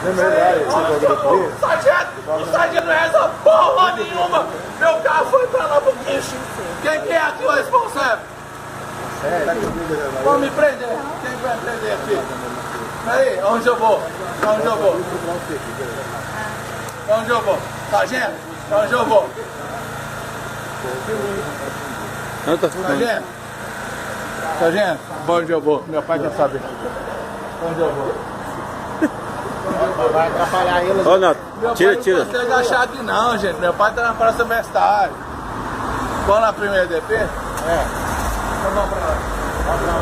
O sargento não resolve porra nenhuma. Meu carro foi pra lá pro guincho. Quem que é aqui o responsável? Vamos me prender. Quem vai prender aqui? Peraí, onde eu vou? Onde eu vou? Onde eu vou? Sargento, onde eu vou? Sargento? Sargento, onde eu vou? Meu pai quer saber. Onde eu vou? Vai atrapalhar ele. Ô, Nato, tira. Não pode agachar aqui não, gente. Meu pai tá na praça Mestre. Vamos na primeira DP? É. Então vamos pra lá. Vamos lá.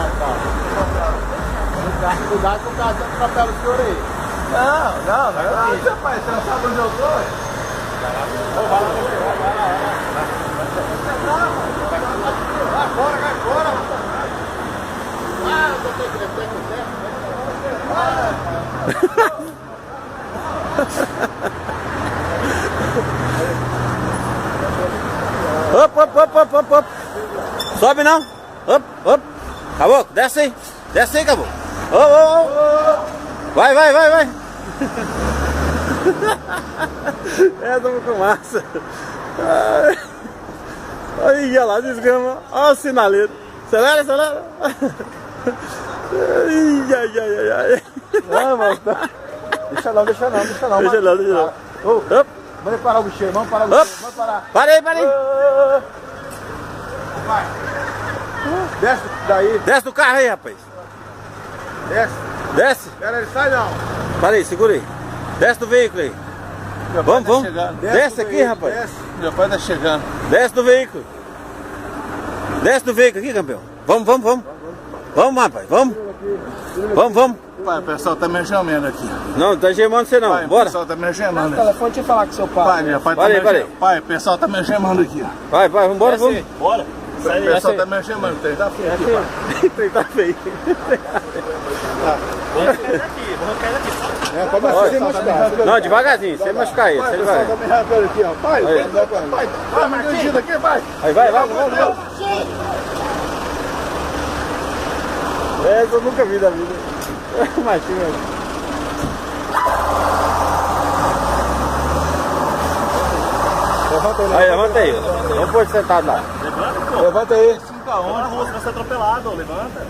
Cuidado com o carro que atropela o senhor aí. Não, rapaz, você não sabe onde eu tô? Vai fora, rapaz. Ah, eu tô crescendo. Op. Sobe não. Op. Caboclo, desce aí, caboclo. Vai. É, tamo com massa. Aí, olha lá, desgrama. Olha o sinaleiro. Acelera. Ai. Não, mano. Deixa não. Deixa não. Vamos parar o bicheiro, vamos parar. Para aí. Vai. Desce daí. Desce do carro aí, rapaz. Desce. Pera, ele sai não. Para aí, segura aí. Desce do veículo aí. Vamos. Desce aqui, rapaz. Desce. Meu pai tá chegando. Desce do veículo. Desce do veículo aqui, campeão. Vamos. Vamos, rapaz. Vamos. Pai, o pessoal tá me chamando aqui. Não tá gemando você não. Pai, o Bora. pessoal tá me chamando. Telefone, deixa eu falar com seu pai. Pai, meu pai tá Parei, me parei. chamando. Pai, o pessoal tá me chamando aqui. Vai, vambora, vamos. Bora. O pessoal tá me chamando. Tem tá feio aqui, pai. Tá feio. Como assim, sem machucar? Não, devagarzinho, sem machucar ele. Pai, o Ele pessoal vai. tá me rapando aqui, ó. Pai, Aí. pai, me ajuda aqui, pai. Aí vai. Essa eu nunca vi da vida. Machinho. Aí, levanta aí. Vamos pôr sentado lá. Levanta aí. 5 a 1, a rua vai ser atropelado, levanta.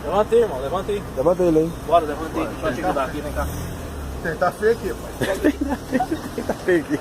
Levanta aí, irmão. Levanta aí. Levanta ele aí. Bora, levanta aí. Deixa eu te ajudar aqui, vem cá. Tá feio aqui, pai. Tá feio aqui.